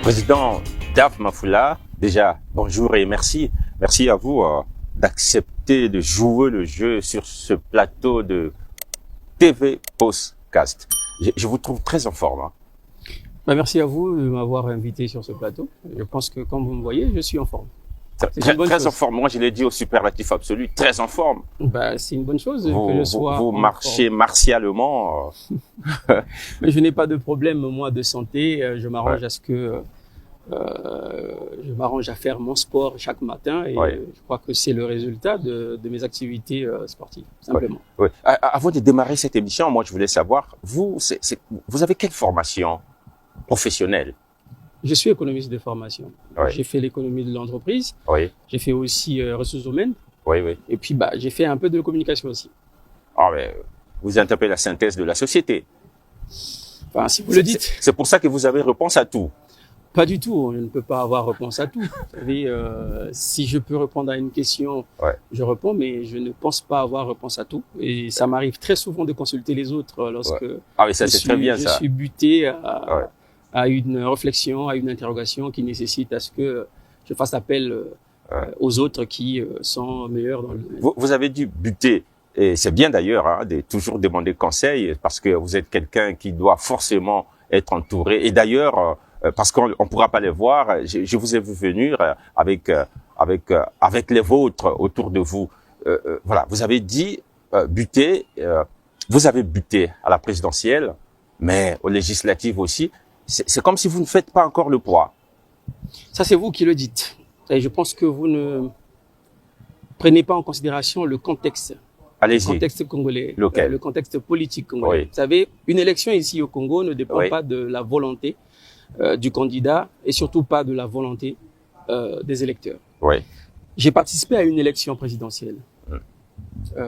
Président Daf Mafoula, déjà, bonjour et merci. Merci à vous d'accepter de jouer le jeu sur ce plateau de TV Postcast. Je vous trouve très en forme. Hein. Merci à vous de m'avoir invité sur ce plateau. Je pense que, comme vous me voyez, je suis en forme. Très en forme. Moi, je l'ai dit au superlatif absolu, très en forme. C'est une bonne chose que je sois vous marchez martialement. Mais je n'ai pas de problème, moi, de santé. Je m'arrange à ce que je m'arrange à faire mon sport chaque matin et je crois que c'est le résultat de mes activités sportives, simplement. Avant de démarrer cette émission, moi, je voulais savoir, vous avez quelle formation professionnelle? Je suis économiste de formation. J'ai fait l'économie de l'entreprise. J'ai fait aussi ressources humaines. Et puis, j'ai fait un peu de communication aussi. Mais vous interpellez la synthèse de la société. Enfin, si vous le dites. C'est pour ça que vous avez réponse à tout. Pas du tout. Je ne peux pas avoir réponse à tout. Vous savez, si je peux répondre à une question, je réponds, mais je ne pense pas avoir réponse à tout. Et ça m'arrive très souvent de consulter les autres lorsque je suis buté à une réflexion, à une interrogation qui nécessite à ce que je fasse appel aux autres qui sont meilleurs dans le domaine. Vous avez dû buter, et c'est bien d'ailleurs de toujours demander conseil, parce que vous êtes quelqu'un qui doit forcément être entouré. Et d'ailleurs, parce qu'on ne pourra pas les voir, je vous ai vu venir avec les vôtres autour de vous. Voilà, vous avez dit buter, vous avez buté à la présidentielle, mais aux législatives aussi. C'est comme si vous ne faites pas encore le poids. Ça, c'est vous qui le dites. Et je pense que vous ne prenez pas en considération le contexte. Allez-y. Le contexte congolais. Lequel? Le contexte politique congolais. Vous savez, une élection ici au Congo ne dépend pas de la volonté du candidat et surtout pas de la volonté des électeurs. J'ai participé à une élection présidentielle.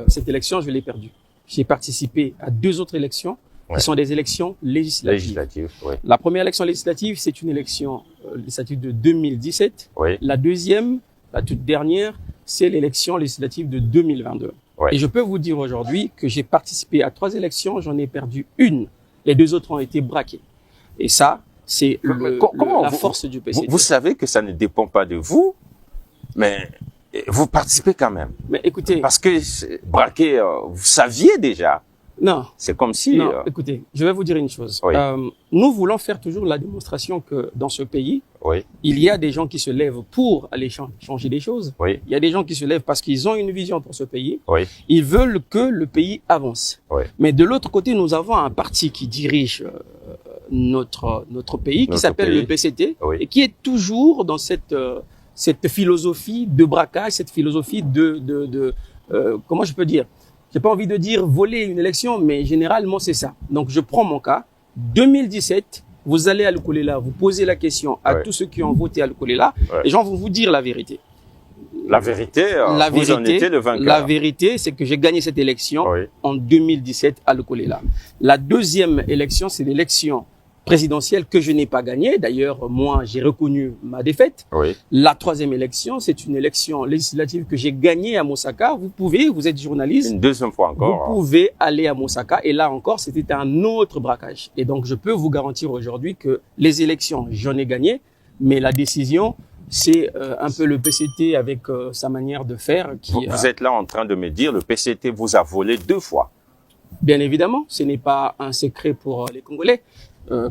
Cette élection, je l'ai perdue. J'ai participé à deux autres élections qui sont des élections législatives. La première élection législative, c'est une élection législative de 2017. La deuxième, la toute dernière, c'est l'élection législative de 2022. Et je peux vous dire aujourd'hui que j'ai participé à 3 élections, j'en ai perdu une. Les 2 autres ont été braquées. Et ça, c'est la force du PCT. Vous savez que ça ne dépend pas de vous, mais vous participez quand même. Mais écoutez, parce que braqué, vous saviez déjà. Non. C'est comme si... Non, écoutez, je vais vous dire une chose. Nous voulons faire toujours la démonstration que dans ce pays, il y a des gens qui se lèvent pour aller changer des choses. Il y a des gens qui se lèvent parce qu'ils ont une vision pour ce pays. Ils veulent que le pays avance. Mais de l'autre côté, nous avons un parti qui dirige notre pays, qui s'appelle le PCT, et qui est toujours dans cette philosophie de braquage, cette philosophie comment je peux dire? J'ai pas envie de dire voler une élection, mais généralement c'est ça. Donc je prends mon cas. 2017, vous allez à Lukolela, vous posez la question à tous ceux qui ont voté à Lukolela, les gens vont vous dire la vérité. La vérité, vous en étiez le vainqueur. La vérité, c'est que j'ai gagné cette élection en 2017 à Lukolela. La deuxième élection, c'est l'élection présidentielle que je n'ai pas gagnée. D'ailleurs, moi, j'ai reconnu ma défaite. La troisième élection, c'est une élection législative que j'ai gagnée à Mosaka. Vous êtes journaliste. Une deuxième fois encore. Vous pouvez aller à Mosaka. Et là encore, c'était un autre braquage. Et donc, je peux vous garantir aujourd'hui que les élections, j'en ai gagné. Mais la décision, c'est un peu le PCT avec sa manière de faire. Vous êtes là en train de me dire, le PCT vous a volé 2 fois. Bien évidemment, ce n'est pas un secret pour les Congolais.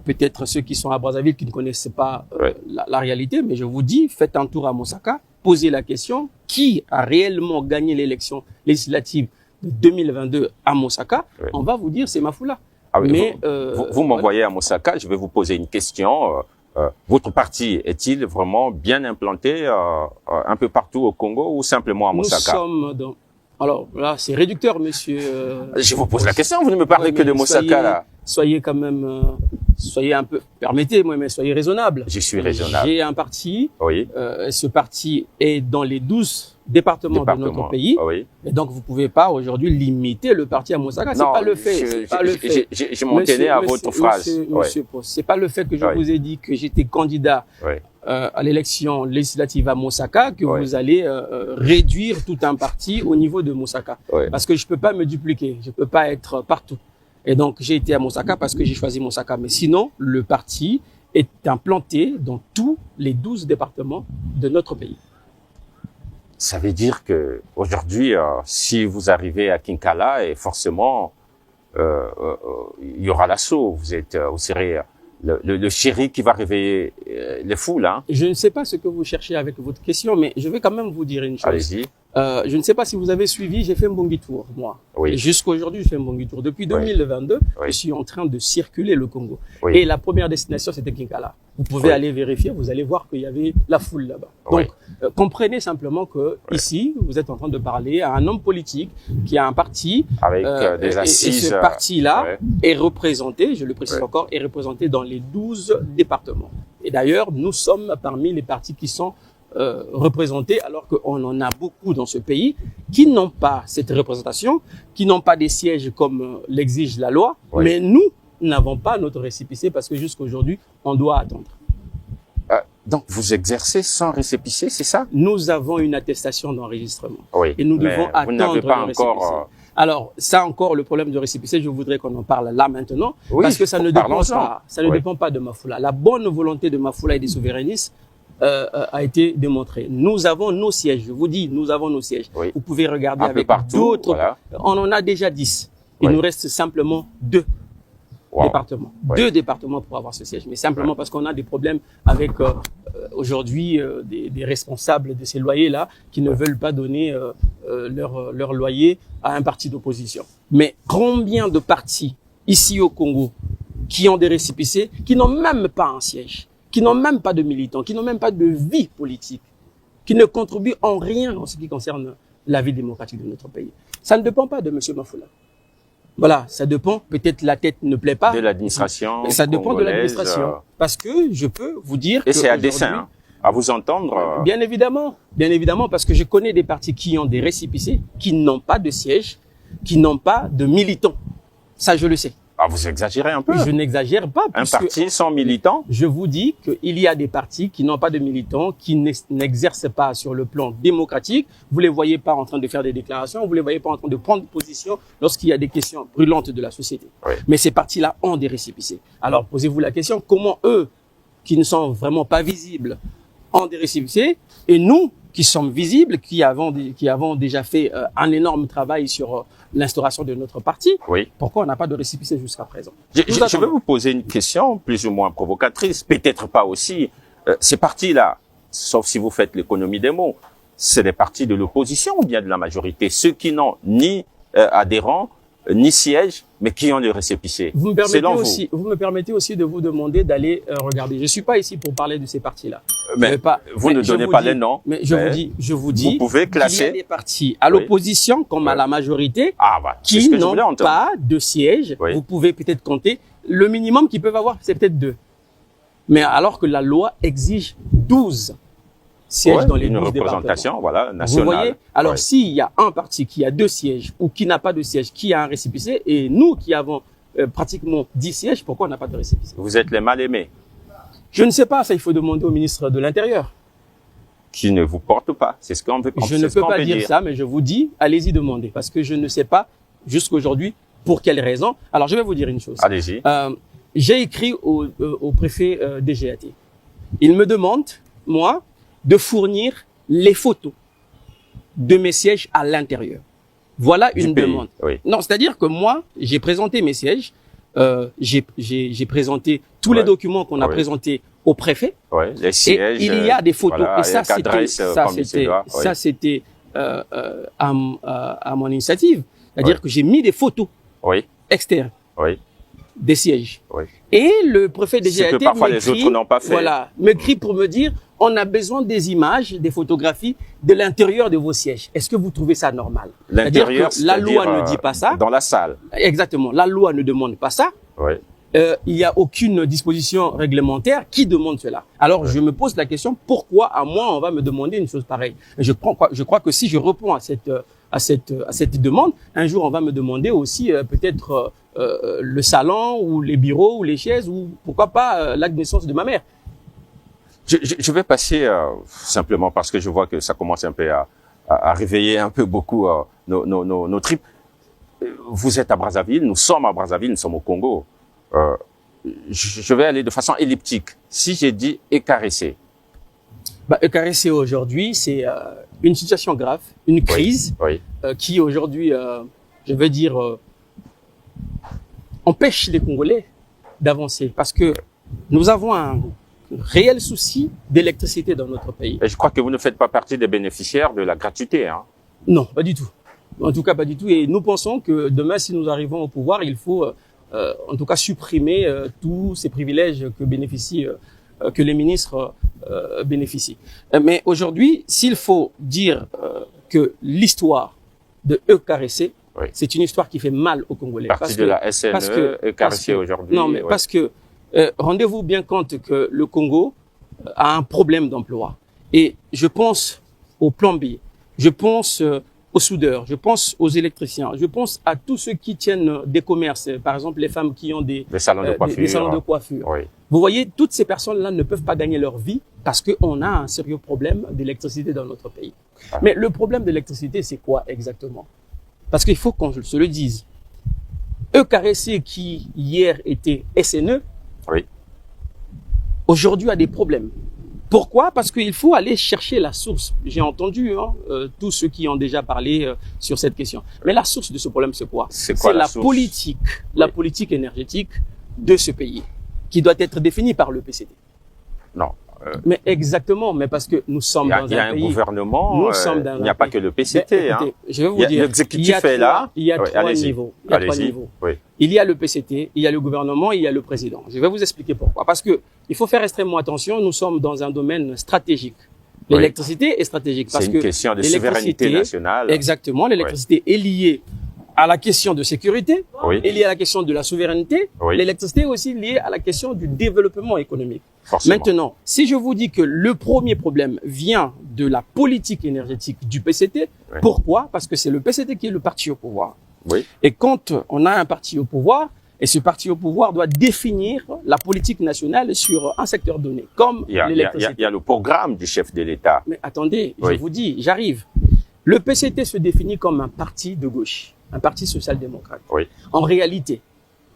Peut-être ceux qui sont à Brazzaville qui ne connaissent pas la réalité, mais je vous dis, faites un tour à Mosaka, posez la question, qui a réellement gagné l'élection législative de 2022 à Mosaka? On va vous dire, c'est Mafoula. Mais vous m'envoyez à Mosaka, je vais vous poser une question. Votre parti est-il vraiment bien implanté un peu partout au Congo ou simplement à Mosaka? Nous sommes dans... Alors là, c'est réducteur, monsieur. Je vous pose la question, vous ne me parlez que de Mosaka là. Soyez quand même, soyez un peu, permettez-moi, mais soyez raisonnable. Je suis raisonnable. J'ai un parti. Ce parti est dans les 12 départements de notre pays. Et donc, vous pouvez pas aujourd'hui limiter le parti à Mosaka. C'est pas le fait. Je m'en tenais à votre phrase. Monsieur, c'est pas le fait que je vous ai dit que j'étais candidat à l'élection législative à Mosaka que vous allez réduire tout un parti au niveau de Mosaka. Parce que je peux pas me dupliquer. Je peux pas être partout. Et donc, j'ai été à Mosaka parce que j'ai choisi Mosaka. Mais sinon, le parti est implanté dans tous les 12 départements de notre pays. Ça veut dire que aujourd'hui, si vous arrivez à Kinkala, et forcément, il y aura l'assaut. Vous serez le chéri qui va réveiller les foules. Hein. Je ne sais pas ce que vous cherchez avec votre question, mais je vais quand même vous dire une chose. Allez-y. Je ne sais pas si vous avez suivi, j'ai fait un Mbongi Tour, moi. Oui. Jusqu'à aujourd'hui, je fais un Mbongi Tour. Depuis 2022, oui. je suis en train de circuler le Congo. Oui. Et la première destination, c'était Kinkala. Vous pouvez aller vérifier, vous allez voir qu'il y avait la foule là-bas. Donc, comprenez simplement que ici, vous êtes en train de parler à un homme politique qui a un parti. Avec des assises. Et ce parti-là est représenté, je le précise encore, est représenté dans les 12 départements. Et d'ailleurs, nous sommes parmi les partis qui sont représentés, alors qu'on en a beaucoup dans ce pays qui n'ont pas cette représentation, qui n'ont pas des sièges comme l'exige la loi, mais nous n'avons pas notre récépissé parce que jusqu'à aujourd'hui, on doit attendre. Donc, vous exercez sans récépissé, c'est ça? Nous avons une attestation d'enregistrement. Oui, et nous devons attendre vous n'avez pas encore... Alors, ça encore, le problème de récépissé, je voudrais qu'on en parle là maintenant, parce que ça ne dépend pas, dépend pas de Mafula. La bonne volonté de Mafula et des souverainistes a été démontrée. Nous avons nos sièges, je vous dis, nous avons nos sièges. Oui. Vous pouvez regarder avec d'autres. Voilà. On en a déjà 10. Il nous reste simplement 2 départements. 2 départements pour avoir ce siège. Mais simplement parce qu'on a des problèmes avec aujourd'hui des responsables de ces loyers-là qui ne veulent pas donner leur loyer à un parti d'opposition. Mais combien de partis ici au Congo qui ont des récépissés, qui n'ont même pas un siège, qui n'ont même pas de militants, qui n'ont même pas de vie politique, qui ne contribuent en rien en ce qui concerne la vie démocratique de notre pays. Ça ne dépend pas de M. Mafula. Voilà, ça dépend, peut-être la tête ne plaît pas. De l'administration. Ça dépend de l'administration. Parce que je peux vous dire que... Et c'est à dessein, hein, à vous entendre. Bien évidemment, parce que je connais des partis qui ont des récépissés, qui n'ont pas de siège, qui n'ont pas de militants. Ça, je le sais. Ah, vous exagérez un peu. Je n'exagère pas. Un parti sans militants? Je vous dis qu'il y a des partis qui n'ont pas de militants, qui n'exercent pas sur le plan démocratique. Vous les voyez pas en train de faire des déclarations, vous les voyez pas en train de prendre position lorsqu'il y a des questions brûlantes de la société. Oui. Mais ces partis-là ont des récépissés. Alors, posez-vous la question, comment eux, qui ne sont vraiment pas visibles, ont des récépissés, et nous, qui sommes visibles, qui avons déjà fait un énorme travail sur l'instauration de notre parti, pourquoi on n'a pas de récépissé jusqu'à présent? Je vais vous poser une question plus ou moins provocatrice, peut-être pas aussi. Ces partis-là, sauf si vous faites l'économie des mots, c'est des partis de l'opposition ou bien de la majorité? Ceux qui n'ont ni adhérents, ni siège, mais qui ont le récépissé. Vous me permettez aussi de vous demander d'aller regarder. Je suis pas ici pour parler de ces partis-là. Mais vous ne donnez pas les noms. Mais je vous dis, vous pouvez classer. Il y a des partis à l'opposition comme à la majorité qui n'ont pas de siège. Vous pouvez peut-être compter. Le minimum qu'ils peuvent avoir, c'est peut-être 2. Mais alors que la loi exige 12 sièges dans les 12 représentation, départements. Nationale. Vous voyez? Alors, s'il y a un parti qui a 2 sièges ou qui n'a pas de siège, qui a un récépissé, et nous qui avons pratiquement 10 sièges, pourquoi on n'a pas de récépissé? Vous êtes les mal-aimés. Je ne sais pas, ça il faut demander au ministre de l'Intérieur. Qui ne vous porte pas, c'est ce qu'on veut dire. Je ne peux pas dire ça, mais je vous dis, allez-y demander, parce que je ne sais pas jusqu'aujourd'hui pour quelle raison. Alors, je vais vous dire une chose. Allez-y. J'ai écrit au préfet DGAT. Il me demande, moi, de fournir les photos de mes sièges à l'intérieur. Voilà une demande. Non, c'est-à-dire que moi, j'ai présenté mes sièges, j'ai présenté tous les documents qu'on a présentés au préfet. Les sièges. Et il y a des photos. Voilà, et ça, c'était à mon initiative. C'est-à-dire que j'ai mis des photos externes des sièges. Et le préfet DGAT m'écrit pour me dire, on a besoin des images, des photographies de l'intérieur de vos sièges. Est-ce que vous trouvez ça normal? L'intérieur, la loi ne dit pas ça. Dans la salle. Exactement. La loi ne demande pas ça. Il n'y a aucune disposition réglementaire qui demande cela. Alors, je me pose la question, pourquoi à moi, on va me demander une chose pareille? Je crois que si je réponds à cette demande, un jour, on va me demander aussi peut-être le salon ou les bureaux ou les chaises ou pourquoi pas l'acte de naissance de ma mère. Je vais passer simplement parce que je vois que ça commence un peu à réveiller un peu beaucoup nos tripes. Vous êtes à Brazzaville, nous sommes à Brazzaville, nous sommes au Congo. je vais aller de façon elliptique. Si j'ai dit écaresser. Écaresser aujourd'hui, c'est une situation grave, une crise qui aujourd'hui, je veux dire, empêche les Congolais d'avancer parce que nous avons un réel souci d'électricité dans notre pays. Et je crois que vous ne faites pas partie des bénéficiaires de la gratuité, hein? Non, pas du tout. En tout cas, pas du tout. Et nous pensons que demain, si nous arrivons au pouvoir, il faut en tout cas supprimer tous ces privilèges que bénéficient, que les ministres bénéficient. Mais aujourd'hui, s'il faut dire que l'histoire de Eucarissé, c'est une histoire qui fait mal aux Congolais. Partie de la SNE, Eucarissé aujourd'hui. Non, mais parce que rendez-vous bien compte que le Congo a un problème d'emploi. Et je pense au plombier, je pense aux soudeurs, je pense aux électriciens, je pense à tous ceux qui tiennent des commerces, par exemple les femmes qui ont des salons de coiffure. Oui. Vous voyez, toutes ces personnes-là ne peuvent pas gagner leur vie parce qu'on a un sérieux problème d'électricité dans notre pays. Mais le problème d'électricité, c'est quoi exactement? Parce qu'il faut qu'on se le dise. Eucarissé qui hier était SNE, aujourd'hui a des problèmes. Pourquoi? Parce qu'il faut aller chercher la source. J'ai entendu tous ceux qui ont déjà parlé sur cette question. Mais la source de ce problème, c'est quoi? C'est la politique, la politique énergétique de ce pays, qui doit être définie par le PCT. Non. Mais exactement, mais parce que nous sommes dans un pays... Il y a un gouvernement, il n'y a pas que le PCT. Écoutez, je vais vous dire, l'exécutif est là. Il y a trois niveaux. Il y a trois niveaux. Il y a le PCT, il y a le gouvernement, il y a le président. Je vais vous expliquer pourquoi. Parce que il faut faire extrêmement attention, nous sommes dans un domaine stratégique. L'électricité est stratégique. C'est une question de souveraineté nationale. Exactement, l'électricité est liée à la question de sécurité, est liée à la question de la souveraineté. L'électricité est aussi liée à la question du développement économique. Forcément. Maintenant, si je vous dis que le premier problème vient de la politique énergétique du PCT, pourquoi? Parce que c'est le PCT qui est le parti au pouvoir. Et quand on a un parti au pouvoir, et ce parti au pouvoir doit définir la politique nationale sur un secteur donné, comme l'électricité. Il y a le programme du chef de l'État. Mais attendez, je vous dis, j'arrive. Le PCT se définit comme un parti de gauche, un parti social-démocrate. En réalité,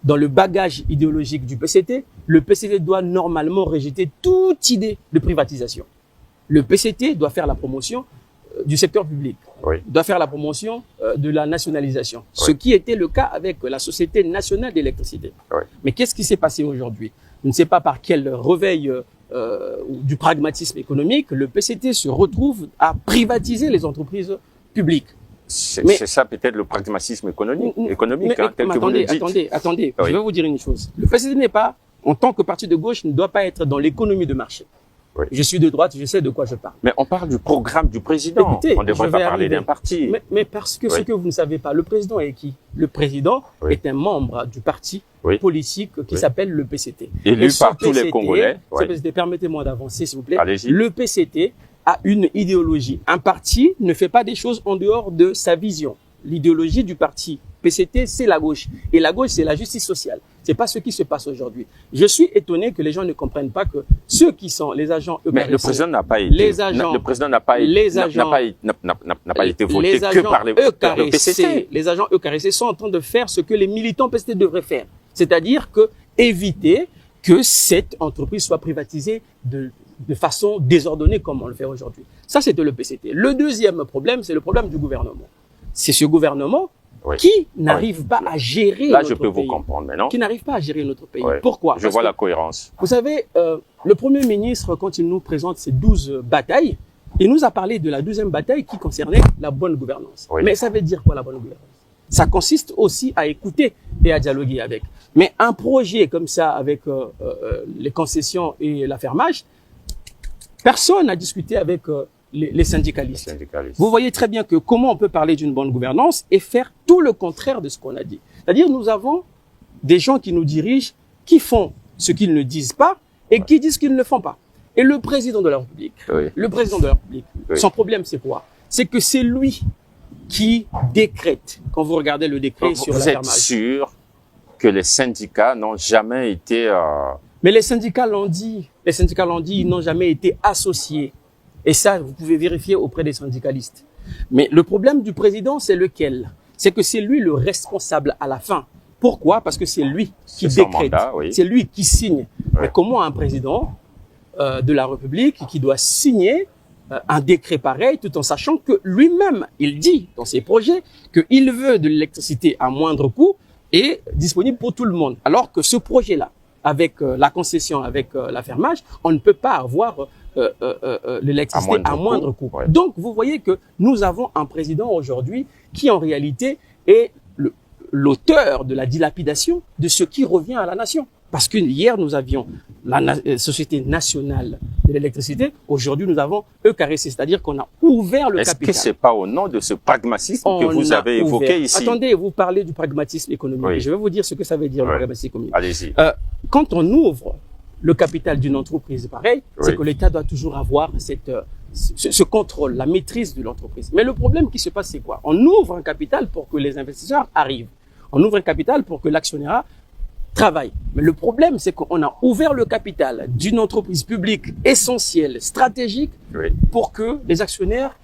dans le bagage idéologique du PCT, le PCT doit normalement rejeter toute idée de privatisation. Le PCT doit faire la promotion du secteur public, doit faire la promotion de la nationalisation, ce qui était le cas avec la Société nationale d'électricité. Mais qu'est-ce qui s'est passé aujourd'hui? Je ne sais pas par quel réveil du pragmatisme économique, le PCT se retrouve à privatiser les entreprises publiques. C'est ça peut-être le pragmatisme économique, tel que vous le dites. Attendez, je vais vous dire une chose. Le PCT n'est pas, en tant que parti de gauche, ne doit pas être dans l'économie de marché. Je suis de droite, je sais de quoi je parle. Mais on parle du programme du président. Écoutez, on ne devrait pas parler d'un parti. Mais parce que ce que vous ne savez pas, le président est qui? Le président est un membre du parti politique qui s'appelle le PCT. Élu par tous les Congolais. Permettez-moi d'avancer, s'il vous plaît. Le PCT a une idéologie. Un parti ne fait pas des choses en dehors de sa vision. L'idéologie du parti PCT, c'est la gauche. Et la gauche, c'est la justice sociale. C'est pas ce qui se passe aujourd'hui. Je suis étonné que les gens ne comprennent pas que ceux qui sont les agents EPRC, mais le président n'a pas été, le président n'a pas été voté que par le PCT. Les agents EPRC sont en train de faire ce que les militants PCT devraient faire. C'est-à-dire que éviter que cette entreprise soit privatisée de façon désordonnée comme on le fait aujourd'hui. Ça, c'était le PCT. Le deuxième problème, c'est le problème du gouvernement. C'est ce gouvernement qui n'arrive pas à gérer notre pays. Là, je peux vous comprendre maintenant. Qui n'arrive pas à gérer notre pays. Pourquoi? Je vois la cohérence. Vous savez, le Premier ministre, quand il nous présente ces 12 batailles, il nous a parlé de la 12e bataille qui concernait la bonne gouvernance. Mais ça veut dire quoi, la bonne gouvernance? Ça consiste aussi à écouter et à dialoguer avec. Mais un projet comme ça, avec les concessions et l'affermage, personne n'a discuté avec les syndicalistes. Vous voyez très bien que comment on peut parler d'une bonne gouvernance et faire tout le contraire de ce qu'on a dit. C'est-à-dire, nous avons des gens qui nous dirigent, qui font ce qu'ils ne disent pas et qui disent qu'ils ne le font pas. Et le président de la République, son problème, c'est quoi? C'est que c'est lui qui décrète. Quand vous regardez le décret sur l'affermage. Vous êtes sûr que les syndicats n'ont jamais été... Mais les syndicats l'ont dit. Les syndicats l'ont dit, ils n'ont jamais été associés. Et ça, vous pouvez vérifier auprès des syndicalistes. Mais le problème du président, c'est lequel? C'est que c'est lui le responsable à la fin Pourquoi? Parce que c'est lui qui décrète, c'est lui qui signe. Mais comment un président de la République qui doit signer un décret pareil, tout en sachant que lui-même, il dit dans ses projets qu'il veut de l'électricité à moindre coût et disponible pour tout le monde. Alors que ce projet-là, avec la concession, avec l'affermage, on ne peut pas avoir l'électricité à moindre coût. Ouais. Donc, vous voyez que nous avons un président aujourd'hui qui, en réalité, est l'auteur de la dilapidation de ce qui revient à la nation. Parce que hier, nous avions la Société nationale de l'électricité. Aujourd'hui, nous avons EKRC, c'est-à-dire qu'on a ouvert le capital. Est-ce que c'est pas au nom de ce pragmatisme que vous avez évoqué ici? Attendez, vous parlez du pragmatisme économique. Oui. Je vais vous dire ce que ça veut dire, le pragmatisme économique. Allez-y. Quand on ouvre le capital d'une entreprise pareille, c'est que l'État doit toujours avoir ce contrôle, la maîtrise de l'entreprise. Mais le problème qui se passe, c'est quoi? On ouvre un capital pour que les investisseurs arrivent. On ouvre un capital pour que l'actionnaire travaille. Mais le problème, c'est qu'on a ouvert le capital d'une entreprise publique essentielle, stratégique, pour que les actionnaires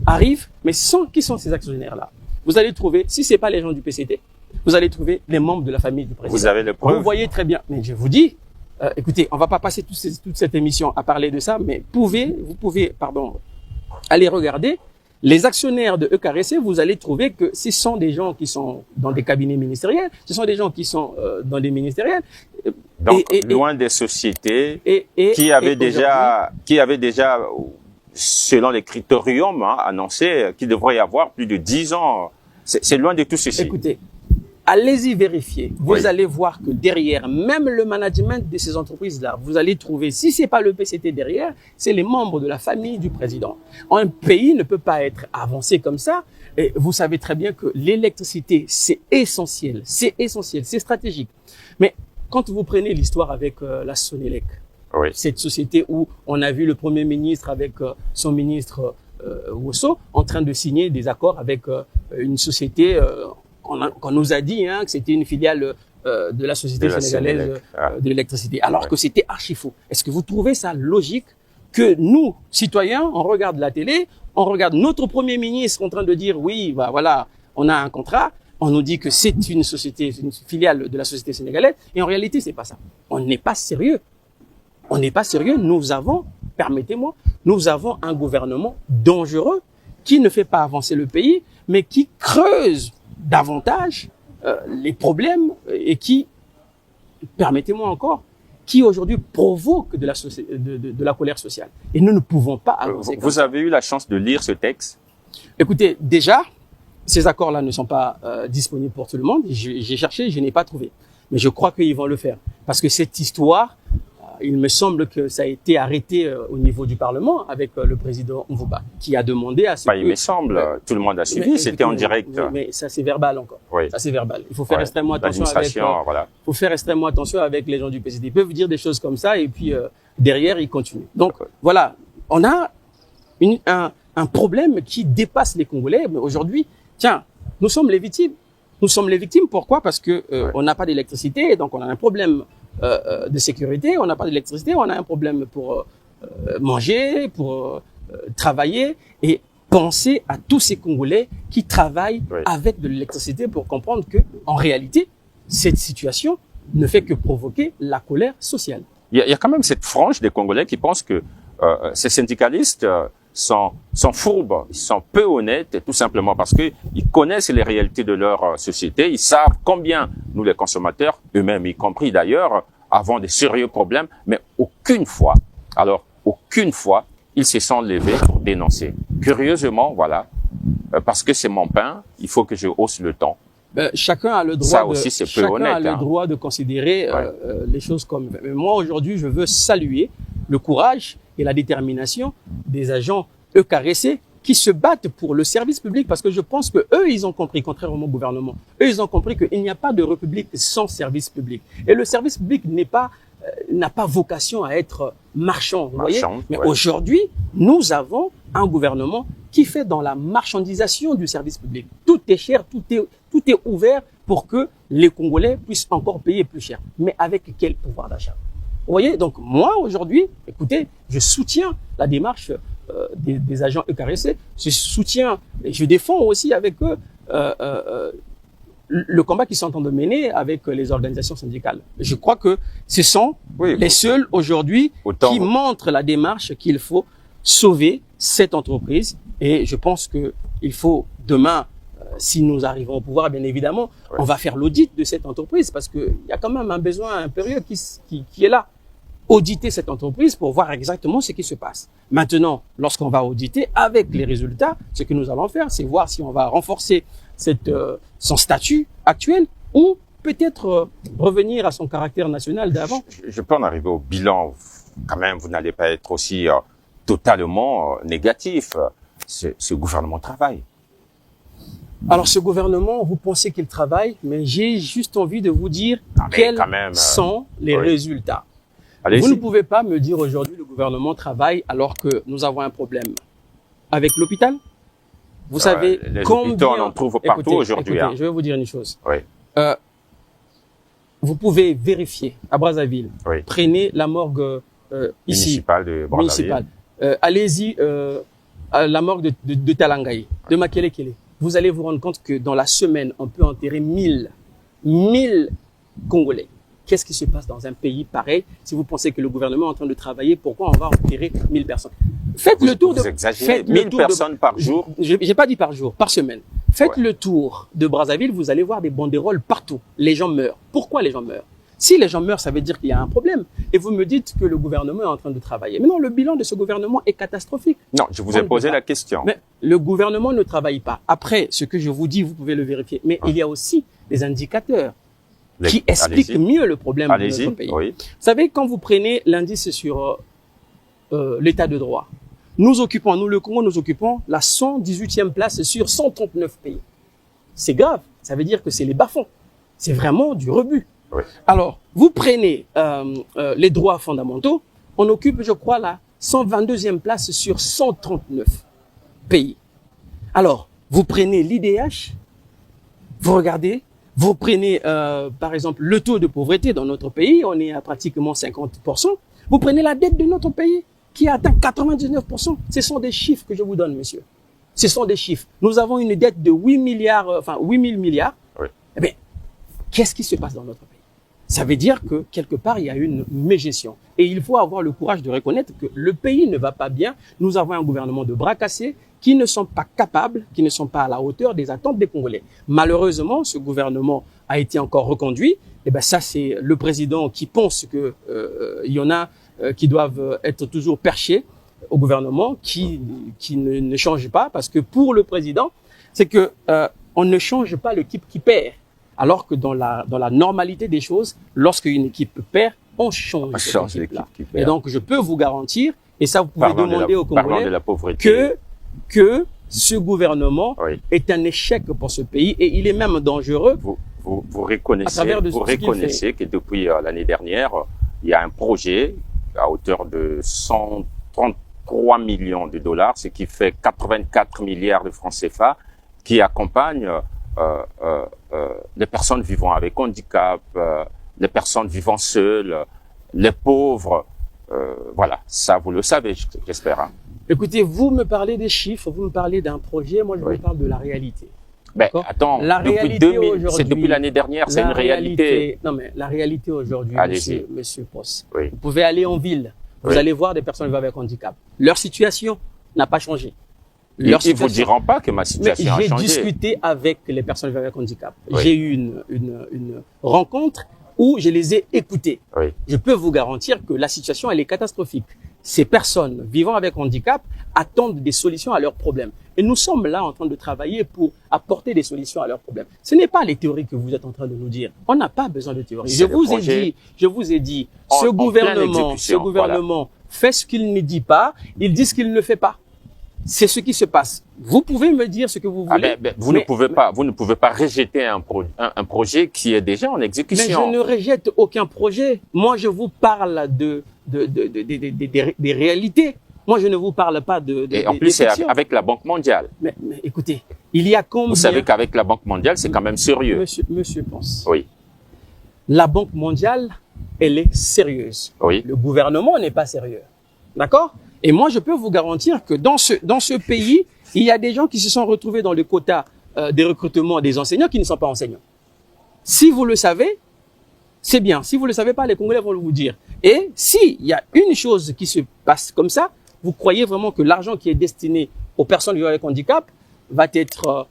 arrivent. Mais qui sont ces actionnaires-là? Vous allez trouver, si c'est pas les gens du PCT, vous allez trouver les membres de la famille du président. Vous avez les preuves. Vous voyez très bien. Mais je vous dis, écoutez, on va pas passer toute cette émission à parler de ça, mais vous pouvez, aller regarder. Les actionnaires de EKRC, vous allez trouver que ce sont des gens qui sont dans des cabinets ministériels, ce sont des gens qui sont dans des ministériels. Donc, loin des sociétés qui avaient déjà, selon les critériums annoncés, qu'il devrait y avoir plus de 10 ans. C'est loin de tout ceci. Écoutez, allez-y vérifier. Vous allez voir que derrière, même le management de ces entreprises-là, vous allez trouver, si c'est pas le PCT derrière, c'est les membres de la famille du président. Un pays ne peut pas être avancé comme ça. Et vous savez très bien que l'électricité, c'est essentiel, c'est stratégique. Mais quand vous prenez l'histoire avec la Sonelec, cette société où on a vu le Premier ministre avec son ministre Wosso en train de signer des accords avec une société qu'on nous a dit que c'était une filiale de la Société sénégalaise de l'électricité, alors que c'était archi faux. Est-ce que vous trouvez ça logique que nous, citoyens, on regarde la télé, on regarde notre Premier ministre en train de dire oui, voilà, on a un contrat, on nous dit que c'est une société, une filiale de la Société sénégalaise, et en réalité, c'est pas ça. On n'est pas sérieux. On n'est pas sérieux. Nous avons, permettez-moi, nous avons un gouvernement dangereux qui ne fait pas avancer le pays, mais qui creuse davantage les problèmes et qui, permettez-moi encore, qui aujourd'hui provoque de la colère sociale. Et nous ne pouvons pas avancer. Vous avez eu la chance de lire ce texte? Écoutez, déjà, ces accords-là ne sont pas disponibles pour tout le monde. J'ai cherché, je n'ai pas trouvé. Mais je crois qu'ils vont le faire. Parce que cette histoire, il me semble que ça a été arrêté au niveau du Parlement avec le président Mvuba, qui a demandé à ce que... Il me semble, tout le monde a suivi, c'était en direct. Mais ça c'est verbal encore. Oui. Ça c'est verbal. Il faut faire extrêmement attention avec... faut faire extrêmement attention avec les gens du PCT. Ils peuvent dire des choses comme ça et puis derrière ils continuent. Donc voilà, on a un problème qui dépasse les Congolais. Mais aujourd'hui, tiens, nous sommes les victimes. Nous sommes les victimes. Pourquoi? Parce que on n'a pas d'électricité, donc on a un problème de sécurité. On n'a pas d'électricité, on a un problème pour manger, pour travailler et penser à tous ces Congolais qui travaillent avec de l'électricité pour comprendre que, en réalité, cette situation ne fait que provoquer la colère sociale. Il y a quand même cette frange des Congolais qui pensent que ces syndicalistes sont fourbes, ils sont peu honnêtes, tout simplement parce que ils connaissent les réalités de leur société, ils savent combien nous les consommateurs, eux-mêmes y compris d'ailleurs, avons des sérieux problèmes, mais aucune fois, ils se sont levés pour dénoncer. Curieusement, voilà, parce que c'est mon pain, il faut que je hausse le ton. Chacun a le droit. Ça aussi, c'est peu honnête. Chacun a le droit de considérer les choses comme. Mais moi aujourd'hui, je veux saluer le courage et la détermination des agents EKRC qui se battent pour le service public, parce que je pense que eux, ils ont compris, contrairement au gouvernement, eux, ils ont compris qu'il n'y a pas de république sans service public. Et le service public n'a pas vocation à être marchand, vous voyez. Mais aujourd'hui, nous avons un gouvernement qui fait dans la marchandisation du service public. Tout est cher, tout est ouvert pour que les Congolais puissent encore payer plus cher. Mais avec quel pouvoir d'achat? Vous voyez, donc moi aujourd'hui, écoutez, je soutiens la démarche des agents EKRC, je soutiens et je défends aussi avec eux le combat qu'ils sont en train de mener avec les organisations syndicales. Je crois que ce sont les seuls aujourd'hui qui montrent la démarche qu'il faut sauver cette entreprise. Et je pense que il faut demain, si nous arrivons au pouvoir, bien évidemment, on va faire l'audit de cette entreprise parce qu'il y a quand même un besoin impérieux qui est là. Auditer cette entreprise pour voir exactement ce qui se passe. Maintenant, lorsqu'on va auditer avec les résultats, ce que nous allons faire, c'est voir si on va renforcer son statut actuel ou peut-être revenir à son caractère national d'avant. Je peux en arriver au bilan. Quand même, vous n'allez pas être aussi totalement négatif. Ce gouvernement travaille. Alors, ce gouvernement, vous pensez qu'il travaille, mais j'ai juste envie de vous dire quels sont les résultats. Vous ne pouvez pas me dire aujourd'hui le gouvernement travaille alors que nous avons un problème avec l'hôpital. Vous savez combien... on en trouve partout aujourd'hui. Je vais vous dire une chose. Vous pouvez vérifier à Brazzaville. Prenez la morgue ici. Municipale de Brazzaville. Allez-y à la morgue de Talangaï, de Makelekele. Vous allez vous rendre compte que dans la semaine, on peut enterrer 1000 Congolais. Qu'est-ce qui se passe dans un pays pareil? Si vous pensez que le gouvernement est en train de travailler, pourquoi on va enterrer 1000 personnes? Faites le tour de... Vous exagérez, 1000 personnes par jour? J'ai pas dit par jour, par semaine. Faites le tour de Brazzaville, vous allez voir des banderoles partout. Les gens meurent. Pourquoi les gens meurent? Si les gens meurent, ça veut dire qu'il y a un problème. Et vous me dites que le gouvernement est en train de travailler. Mais non, le bilan de ce gouvernement est catastrophique. Non, je vous ai posé la question. Mais le gouvernement ne travaille pas. Après, ce que je vous dis, vous pouvez le vérifier. Mais il y a aussi des indicateurs qui explique mieux le problème de notre pays. Vous savez, quand vous prenez l'indice sur l'état de droit, nous, le Congo, nous occupons la 118e place sur 139 pays. C'est grave. Ça veut dire que c'est les bas-fonds. C'est vraiment du rebut. Alors, vous prenez les droits fondamentaux, on occupe, je crois, la 122e place sur 139 pays. Alors, vous prenez l'IDH, vous regardez, vous prenez, par exemple, le taux de pauvreté dans notre pays, on est à pratiquement 50%. Vous prenez la dette de notre pays, qui atteint 99%. Ce sont des chiffres que je vous donne, monsieur. Ce sont des chiffres. Nous avons une dette de 8 000 milliards. Eh bien, qu'est-ce qui se passe dans notre pays? Ça veut dire que, quelque part, il y a une mégestion. Et il faut avoir le courage de reconnaître que le pays ne va pas bien. Nous avons un gouvernement de bras cassés qui ne sont pas capables, qui ne sont pas à la hauteur des attentes des Congolais. Malheureusement, ce gouvernement a été encore reconduit. Et ben ça, c'est le président qui pense que y en a qui doivent être toujours perchés au gouvernement, qui ne change pas, parce que pour le président, c'est que on ne change pas l'équipe qui perd. Alors que dans la normalité des choses, lorsqu'une équipe perd, on change cette équipe-là. Et donc, je peux vous garantir, et ça, vous pouvez demander aux Congolais, que ce gouvernement est un échec pour ce pays, et il est même dangereux. Vous reconnaissez que depuis l'année dernière, il y a un projet à hauteur de 133 millions de dollars, ce qui fait 84 milliards de francs CFA, qui accompagne les personnes vivant avec handicap, les personnes vivant seules, les pauvres. Voilà, ça vous le savez, j'espère. Hein. Écoutez, vous me parlez des chiffres, vous me parlez d'un projet, moi je vous parle de la réalité. Ben, attends, c'est depuis l'année dernière, c'est une réalité. Non mais la réalité aujourd'hui, monsieur Posse, vous pouvez aller en ville, vous allez voir des personnes vivant avec handicap. Leur situation n'a pas changé. Ils ne vous diront pas que ma situation a changé. J'ai discuté avec les personnes vivant avec handicap. J'ai eu une rencontre où je les ai écoutés. Je peux vous garantir que la situation, elle est catastrophique. Ces personnes vivant avec handicap attendent des solutions à leurs problèmes. Et nous sommes là en train de travailler pour apporter des solutions à leurs problèmes. Ce n'est pas les théories que vous êtes en train de nous dire. On n'a pas besoin de théories. Je vous ai dit, ce gouvernement fait ce qu'il ne dit pas, il dit ce qu'il ne fait pas. C'est ce qui se passe. Vous pouvez me dire ce que vous voulez. Vous ne pouvez pas rejeter un projet qui est déjà en exécution. Mais je ne rejette aucun projet. Moi, je vous parle des réalités. Moi, je ne vous parle pas Et en plus, c'est avec la Banque mondiale. Mais écoutez, il y a combien... Vous savez qu'avec la Banque mondiale, c'est quand même sérieux. Monsieur Ponce. Oui. La Banque mondiale, elle est sérieuse. Oui. Le gouvernement n'est pas sérieux. D'accord? Et moi, je peux vous garantir que dans ce pays, il y a des gens qui se sont retrouvés dans le quota des recrutements des enseignants qui ne sont pas enseignants. Si vous le savez, c'est bien. Si vous ne le savez pas, les Congolais vont vous dire. Et s'il y a une chose qui se passe comme ça, vous croyez vraiment que l'argent qui est destiné aux personnes vivant avec handicap va être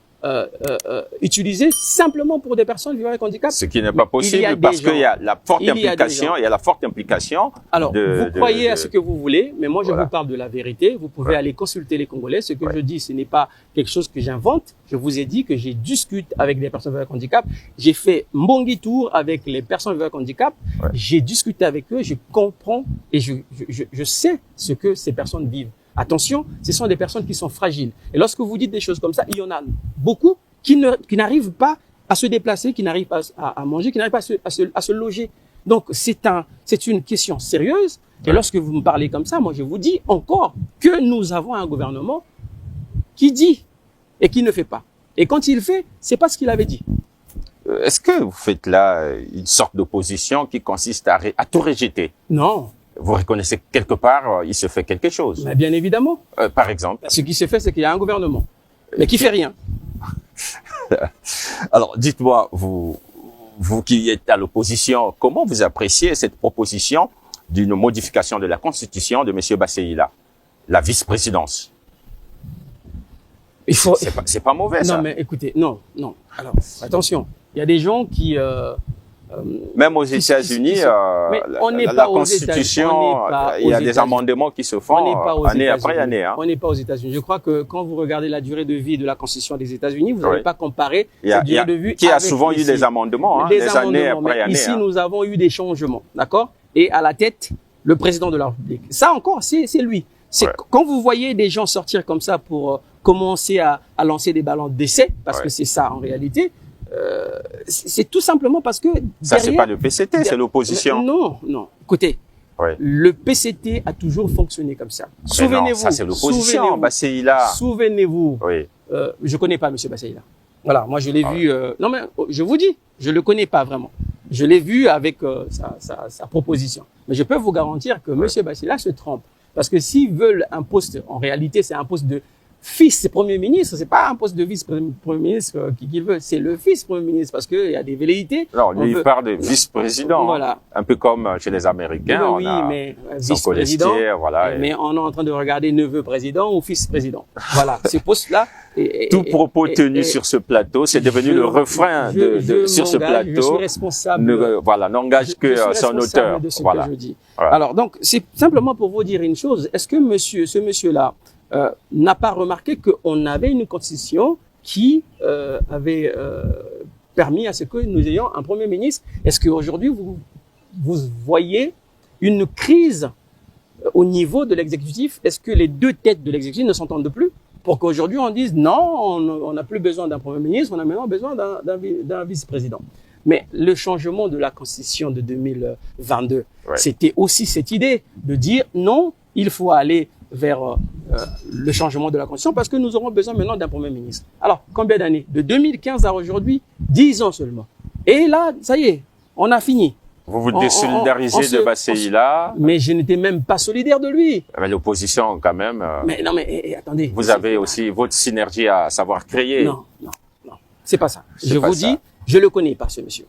utilisé simplement pour des personnes vivant avec handicap? Ce qui n'est pas possible parce qu'il y a la forte implication, il y a la forte implication. Alors, vous croyez à ce que vous voulez, mais moi je vous parle de la vérité. Vous pouvez aller consulter les Congolais. Ce que je dis, ce n'est pas quelque chose que j'invente. Je vous ai dit que j'ai discuté avec des personnes vivant avec handicap. J'ai fait Mbongi Tour avec les personnes vivant avec handicap. J'ai discuté avec eux, je comprends et je sais ce que ces personnes vivent. Attention, ce sont des personnes qui sont fragiles. Et lorsque vous dites des choses comme ça, il y en a beaucoup qui n'arrivent pas à se déplacer, qui n'arrivent pas à manger, qui n'arrivent pas à se loger. Donc, c'est une question sérieuse. Et lorsque vous me parlez comme ça, moi, je vous dis encore que nous avons un gouvernement qui dit et qui ne fait pas. Et quand il fait, c'est pas ce qu'il avait dit. Est-ce que vous faites là une sorte d'opposition qui consiste à tout rejeter? Non. Vous reconnaissez que quelque part, il se fait quelque chose. Mais bien évidemment. Par exemple. Ce qui se fait, c'est qu'il y a un gouvernement, mais qui fait rien. Alors, dites-moi, vous qui êtes à l'opposition, comment vous appréciez cette proposition d'une modification de la Constitution de M. Basseïla, la vice-présidence? C'est pas mauvais, ça. Non, mais écoutez, non. Alors, attention, il y a des gens qui... même aux États-Unis, la Constitution, il y a des amendements qui se font année après année. On n'est pas aux États-Unis. Je crois que quand vous regardez la durée de vie de la Constitution des États-Unis, vous n'allez pas comparer la durée de vie. Qui a souvent eu des amendements, des années après année. Ici, nous avons eu des changements, d'accord? Et à la tête, le président de la République. Ça encore, c'est lui. Quand vous voyez des gens sortir comme ça pour commencer à lancer des ballons d'essai, parce que c'est ça en réalité. C'est tout simplement parce que ça, c'est pas le PCT, c'est l'opposition. Non. Écoutez, le PCT a toujours fonctionné comme ça. Souvenez-vous. Ça, c'est l'opposition. Basseïla. Souvenez-vous. Je connais pas M. Basseïla. Voilà, moi je l'ai vu. Non mais je vous dis, je le connais pas vraiment. Je l'ai vu avec sa proposition. Mais je peux vous garantir que M. Basseïla se trompe, parce que s'ils veulent un poste, en réalité, c'est un poste de fils Premier ministre, c'est pas un poste de vice-premier ministre qu'il veut, c'est le fils Premier ministre, parce qu'il y a des velléités. Non, lui, il parle de vice-président. Voilà. Un peu comme chez les Américains. Oui, mais vice-président. Voilà. Mais on est en train de regarder neveu président ou fils président. Voilà, ces postes-là. Tout propos tenu sur ce plateau, c'est devenu le refrain sur ce plateau. Je suis responsable. Voilà, n'engage que son auteur. De ce que je dis. Voilà. Alors, donc, c'est simplement pour vous dire une chose. Est-ce que ce monsieur-là, n'a pas remarqué qu'on avait une constitution qui avait permis à ce que nous ayons un Premier ministre? Est-ce qu'aujourd'hui, vous voyez une crise au niveau de l'exécutif? Est-ce que les deux têtes de l'exécutif ne s'entendent plus pour qu'aujourd'hui on dise non, on n'a plus besoin d'un Premier ministre, on a maintenant besoin d'un vice-président? Mais le changement de la constitution de 2022, c'était aussi cette idée de dire non, il faut aller vers le changement de la Constitution, parce que nous aurons besoin maintenant d'un Premier ministre. Alors, combien d'années? De 2015 à aujourd'hui, 10 ans seulement. Et là, ça y est, on a fini. Vous vous désolidarisez de Basseïla. Mais je n'étais même pas solidaire de lui. Mais l'opposition, quand même. Mais non, mais attendez. Vous avez aussi votre synergie à savoir créer. Non. C'est pas ça. Je vous dis, je le connais pas, ce monsieur.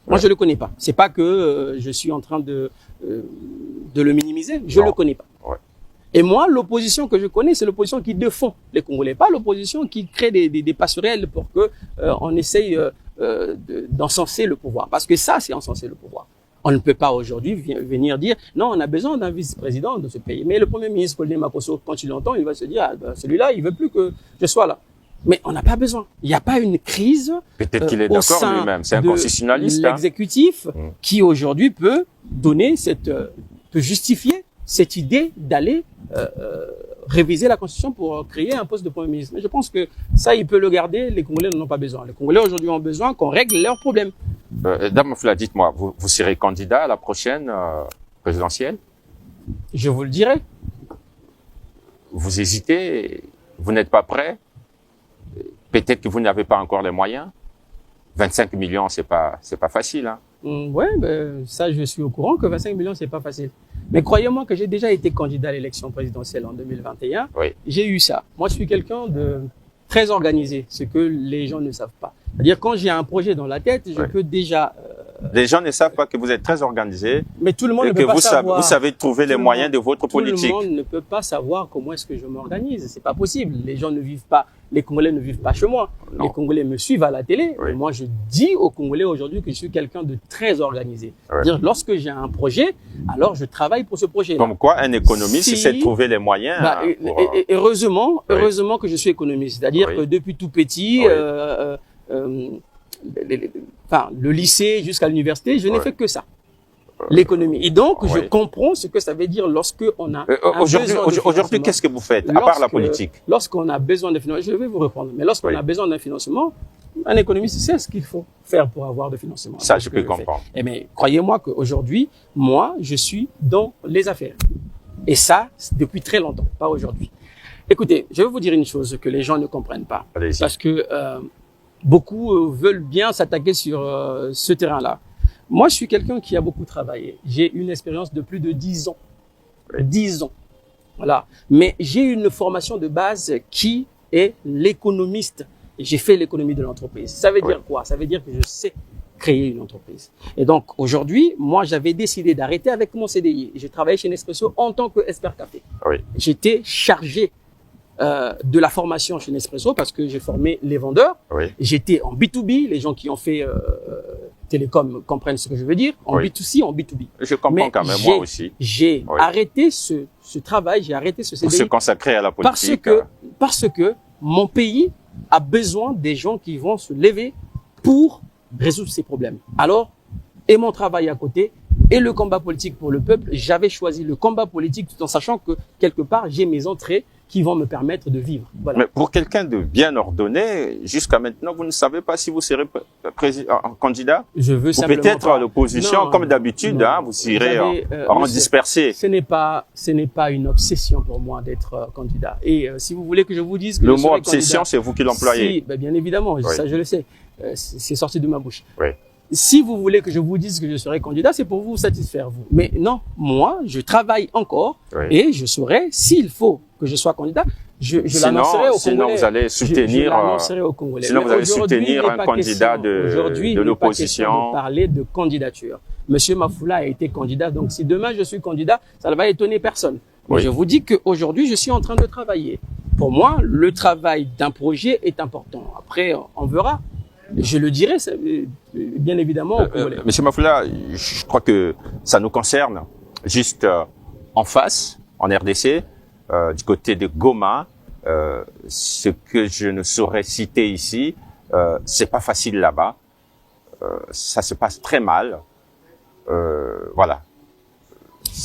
Moi, je le connais pas. C'est pas que je suis en train de le minimiser. Je le connais pas. Et moi, l'opposition que je connais, c'est l'opposition qui défend les Congolais, pas l'opposition qui crée des passerelles pour que on essaye d'encenser le pouvoir. Parce que ça, c'est encenser le pouvoir. On ne peut pas aujourd'hui venir dire non, on a besoin d'un vice-président de ce pays. Mais le Premier ministre Colin Makosso, quand il l'entend, il va se dire celui-là, il veut plus que je sois là. Mais on n'a pas besoin. Il n'y a pas une crise. Peut-être qu'il est d'accord lui-même. C'est un constitutionnaliste. L'exécutif qui aujourd'hui peut peut justifier cette idée d'aller réviser la Constitution pour créer un poste de Premier ministre. Mais je pense que ça, il peut le garder. Les Congolais n'en ont pas besoin. Les Congolais aujourd'hui ont besoin qu'on règle leurs problèmes. Dame Fla, dites-moi, vous serez candidat à la prochaine présidentielle? Je vous le dirai. Vous hésitez? Vous n'êtes pas prêt? Peut-être que vous n'avez pas encore les moyens? 25 millions, c'est pas facile, hein? Ça, je suis au courant que 25 millions, c'est pas facile. Mais croyez-moi que j'ai déjà été candidat à l'élection présidentielle en 2021. Oui. J'ai eu ça. Moi, je suis quelqu'un de très organisé, ce que les gens ne savent pas. C'est-à-dire, quand j'ai un projet dans la tête, je peux déjà... Les gens ne savent pas que vous êtes très organisé. Mais tout le monde et ne peut pas savoir. Vous savez trouver les moyens de votre politique. Tout le monde ne peut pas savoir comment est-ce que je m'organise. C'est pas possible. Les gens ne vivent pas, les Congolais ne vivent pas chez moi. Non. Les Congolais me suivent à la télé. Oui. Et moi, je dis aux Congolais aujourd'hui que je suis quelqu'un de très organisé. Oui. Dire, lorsque j'ai un projet, alors je travaille pour ce projet. Comme quoi, un économiste, c'est de trouver les moyens. Heureusement que je suis économiste. C'est-à-dire que depuis tout petit, le lycée jusqu'à l'université, je n'ai fait que ça. L'économie. Et donc, je comprends ce que ça veut dire lorsque on a aujourd'hui, qu'est-ce que vous faites, à part la politique? Lorsqu'on a besoin de financement, je vais vous répondre, mais lorsqu'on a besoin d'un financement, un économiste sait ce qu'il faut faire pour avoir de financement. Ça, je peux comprendre. Eh bien, croyez-moi qu'aujourd'hui, moi, je suis dans les affaires. Et ça, depuis très longtemps, pas aujourd'hui. Écoutez, je vais vous dire une chose que les gens ne comprennent pas. Parce que beaucoup veulent bien s'attaquer sur ce terrain-là. Moi, je suis quelqu'un qui a beaucoup travaillé. J'ai une expérience de plus de 10 ans. 10 ans. Voilà. Mais j'ai une formation de base qui est l'économiste. J'ai fait l'économie de l'entreprise. Ça veut dire quoi? Ça veut dire que je sais créer une entreprise. Et donc, aujourd'hui, moi, j'avais décidé d'arrêter avec mon CDI. J'ai travaillé chez Nespresso en tant qu'expert café. J'étais chargé de la formation chez Nespresso parce que j'ai formé les vendeurs. J'étais en B2B. Les gens qui ont fait télécom comprennent ce que je veux dire. En B2C, en B2B. Je comprends quand même, moi aussi. J'ai arrêté ce travail, j'ai arrêté ce CDI. Pour se consacrer à la politique. Parce que mon pays a besoin des gens qui vont se lever pour résoudre ces problèmes. Alors, et mon travail à côté, et le combat politique pour le peuple, j'avais choisi le combat politique tout en sachant que quelque part, j'ai mes entrées qui vont me permettre de vivre. Voilà. Mais pour quelqu'un de bien ordonné, jusqu'à maintenant, vous ne savez pas si vous serez candidat? Je veux simplement peut-être à l'opposition, comme d'habitude, vous irez en dispersé. Ce n'est pas une obsession pour moi d'être candidat. Et si vous voulez que je vous dise que le mot obsession, c'est vous qui l'employez. Si, bien évidemment, ça je le sais. C'est sorti de ma bouche. Si vous voulez que je vous dise que je serai candidat, c'est pour vous satisfaire, vous. Mais non, moi, je travaille encore et je saurai, s'il faut que je sois candidat, je l'annoncerai aux Congolais. Sinon, vous allez soutenir, je l'annoncerai aux Congolais. Sinon, vous allez soutenir un candidat de l'opposition. Aujourd'hui, parler de candidature. Monsieur Mafula a été candidat, donc si demain je suis candidat, ça ne va étonner personne. Mais je vous dis qu'aujourd'hui, je suis en train de travailler. Pour moi, le travail d'un projet est important. Après, on verra. Je le dirai, bien évidemment. Monsieur Mafula, je crois que ça nous concerne juste en face, en RDC, du côté de Goma. Ce que je ne saurais citer ici, c'est pas facile là-bas. Ça se passe très mal. Voilà.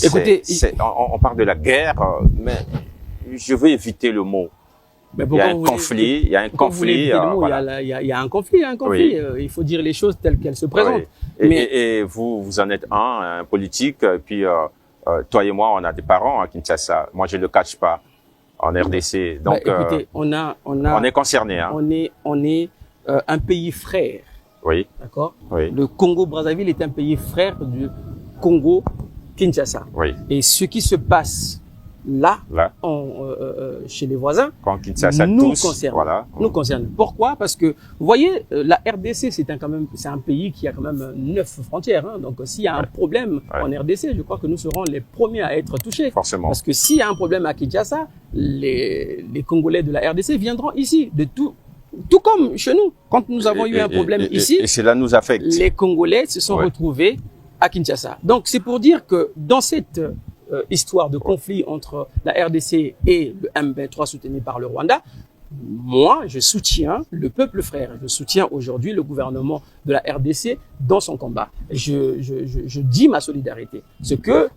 Écoutez, on parle de la guerre, mais je veux éviter le mot. Il y a un conflit, il y a un conflit. Il y a un conflit, il faut dire les choses telles qu'elles se présentent. Et vous en êtes un politique, puis toi et moi, on a des parents à Kinshasa. Moi, je ne le cache pas, en RDC. Donc, écoutez, on est concerné. On est un pays frère. Oui. D'accord. Oui. Le Congo-Brazzaville est un pays frère du Congo-Kinshasa. Oui. Et ce qui se passe là. Chez les voisins, nous concerne. Pourquoi? Parce que, vous voyez, la RDC, c'est un pays qui a quand même 9 frontières. Donc, s'il y a un problème en RDC, je crois que nous serons les premiers à être touchés. Forcément. Parce que s'il y a un problème à Kinshasa, les Congolais de la RDC viendront ici, tout comme chez nous. Quand nous avons eu un problème ici, et cela nous affecte. Les Congolais se sont retrouvés à Kinshasa. Donc, c'est pour dire que dans cette histoire de conflit entre la RDC et le M23 soutenu par le Rwanda, moi, je soutiens le peuple frère. Je soutiens aujourd'hui le gouvernement de la RDC dans son combat. Je dis ma solidarité. Ce que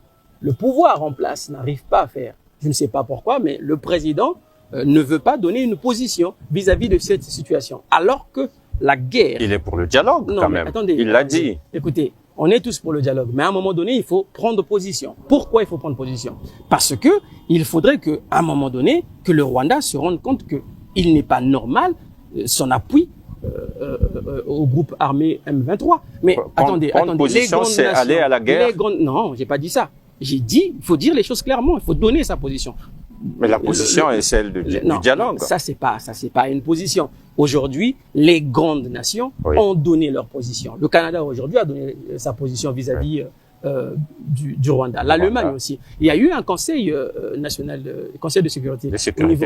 le pouvoir en place n'arrive pas à faire. Je ne sais pas pourquoi, mais le président ne veut pas donner une position vis-à-vis de cette situation. Alors que la guerre... Il est pour le dialogue, quand même. Attendez, il l'a dit. Écoutez, on est tous pour le dialogue, mais à un moment donné, il faut prendre position. Pourquoi il faut prendre position? Parce que il faudrait qu'à un moment donné, que le Rwanda se rende compte que il n'est pas normal son appui au groupe armé M23. Mais attendez. Position, c'est aller à la guerre. Non, j'ai pas dit ça. J'ai dit, il faut dire les choses clairement. Il faut donner sa position. Mais la position est celle du dialogue. Ça c'est pas une position. Aujourd'hui, les grandes nations ont donné leur position. Le Canada aujourd'hui a donné sa position vis-à-vis du Rwanda. L'Allemagne aussi. Il y a eu un conseil national, conseil de sécurité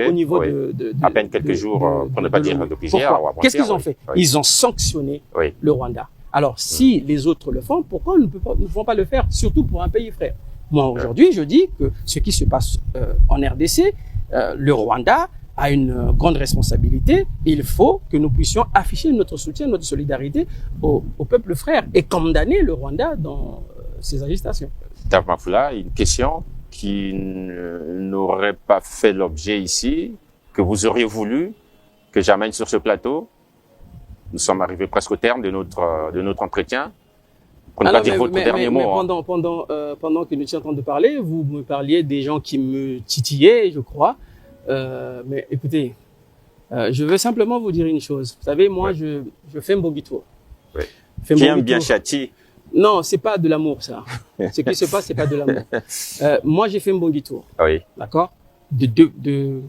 au niveau de à peine quelques jours, pour ne pas dire hier. Qu'est-ce qu'ils ont fait? Ils ont sanctionné le Rwanda. Alors, si les autres le font, pourquoi nous ne pouvons pas le faire, surtout pour un pays frère? Moi, aujourd'hui, je dis que ce qui se passe en RDC, le Rwanda a une grande responsabilité. Il faut que nous puissions afficher notre soutien, notre solidarité au peuple frère et condamner le Rwanda dans ses agitations. Dave Mafula, une question qui n'aurait pas fait l'objet ici, que vous auriez voulu que j'amène sur ce plateau. Nous sommes arrivés presque au terme de notre entretien. Pour ne pas dire votre dernier mot. Pendant que nous étions en train de parler, vous me parliez des gens qui me titillaient, je crois. Mais écoutez, je veux simplement vous dire une chose. Vous savez, moi, je fais un Mbongui-Tour. Qui aime bien Chati? Non, c'est pas de l'amour, ça. Ce qui se passe, c'est pas de l'amour. Moi, j'ai fait un Mbongui-Tour. Oui. D'accord? De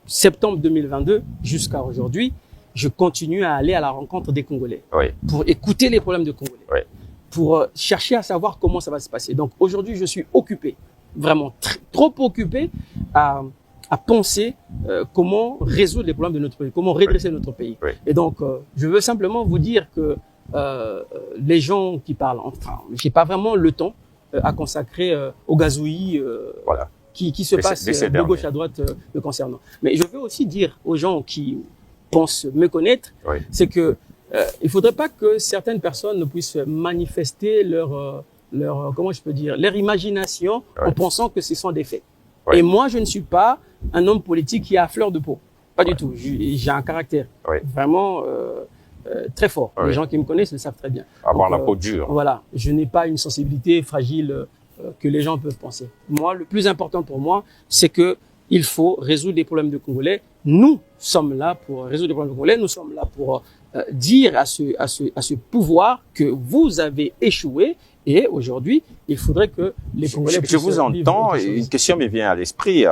septembre 2022 jusqu'à aujourd'hui, je continue à aller à la rencontre des Congolais. Pour écouter les problèmes des Congolais. Pour chercher à savoir comment ça va se passer. Donc aujourd'hui, je suis occupé, vraiment trop occupé à penser comment résoudre les problèmes de notre pays, comment redresser notre pays. Et donc, je veux simplement vous dire que les gens qui parlent, enfin, j'ai pas vraiment le temps à consacrer au gazouillis qui se passe de gauche à droite me concernant. Mais je veux aussi dire aux gens qui pensent me connaître, c'est que il faudrait pas que certaines personnes ne puissent manifester leur comment je peux dire, leur imagination en pensant que ce sont des faits. Et moi, je ne suis pas un homme politique qui a fleur de peau. Pas du tout. J'ai un caractère vraiment très fort. Les gens qui me connaissent le savent très bien. Avoir la peau dure. Voilà. Je n'ai pas une sensibilité fragile que les gens peuvent penser. Moi, le plus important pour moi, c'est que il faut résoudre les problèmes de Congolais. Nous sommes là pour résoudre les problèmes de Congolais. Nous sommes là pour dire à ce pouvoir que vous avez échoué. Et aujourd'hui, il faudrait que les Congolais Je vous entends, une question me vient à l'esprit.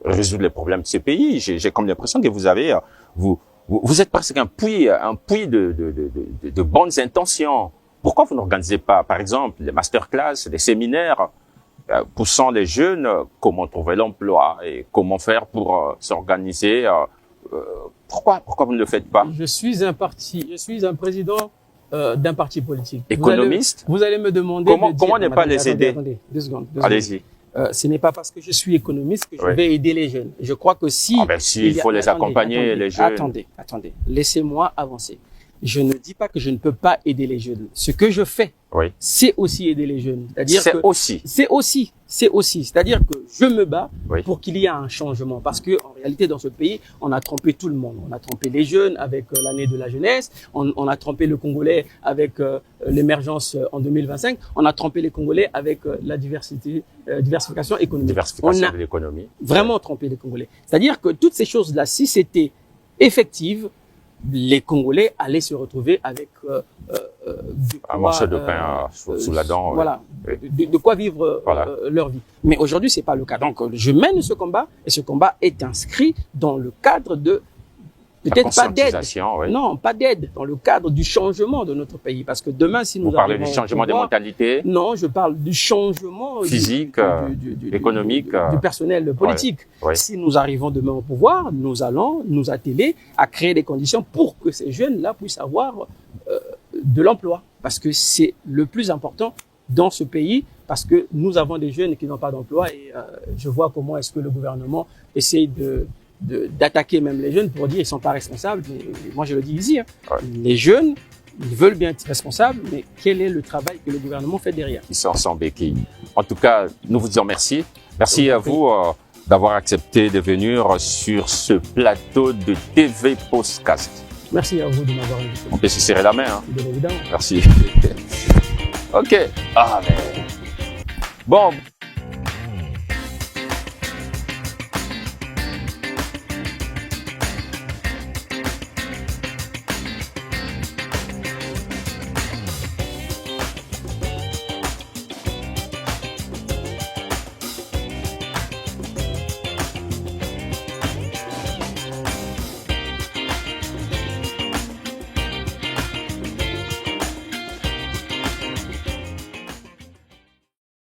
Résoudre les problèmes de ces pays. J'ai comme l'impression que vous avez, vous êtes presque un puits de bonnes intentions. Pourquoi vous n'organisez pas, par exemple, des masterclass, des séminaires, poussant les jeunes comment trouver l'emploi et comment faire pour s'organiser? Pourquoi vous ne le faites pas? Je suis un président d'un parti politique. Économiste? Vous allez me demander comment ne pas les aider? Attendez, 2 secondes. Allez-y. Ce n'est pas parce que je suis économiste que je vais aider les jeunes. Je crois que si... il faut les accompagner, les jeunes. Attendez. Laissez-moi avancer. Je ne dis pas que je ne peux pas aider les jeunes. Ce que je fais, c'est aussi aider les jeunes. C'est aussi. C'est-à-dire que je me bats pour qu'il y ait un changement. Parce que, en réalité, dans ce pays, on a trompé tout le monde. On a trompé les jeunes avec l'année de la jeunesse. On a trompé le Congolais avec l'émergence en 2025. On a trompé les Congolais avec la diversification économique. Diversification de l'économie. Vraiment trompé les Congolais. C'est-à-dire que toutes ces choses-là, si c'était effective, les Congolais allaient se retrouver avec un morceau de pain sous la dent. Voilà, de quoi vivre leur vie. Mais aujourd'hui, c'est pas le cas. Donc, je mène ce combat et ce combat est inscrit dans le cadre de peut-être pas d'aide. Non, pas d'aide, dans le cadre du changement de notre pays. Parce que demain, si nous Vous parlez du changement des mentalités? Non, je parle du changement physique, économique, du personnel politique. Si nous arrivons demain au pouvoir, nous allons nous atteler à créer des conditions pour que ces jeunes-là puissent avoir de l'emploi. Parce que c'est le plus important dans ce pays, parce que nous avons des jeunes qui n'ont pas d'emploi et je vois comment est-ce que le gouvernement essaye d'attaquer même les jeunes pour dire ils sont pas responsables. Mais moi, je le dis ici, les jeunes, ils veulent bien être responsables, mais quel est le travail que le gouvernement fait derrière? Ils sont sans béquille. En tout cas, nous vous disons merci. Merci à vous d'avoir accepté de venir sur ce plateau de TV Postcast. Merci à vous de m'avoir invité. On peut se serrer la main. Bien évidemment. Merci. OK. Ah, mais... Bon...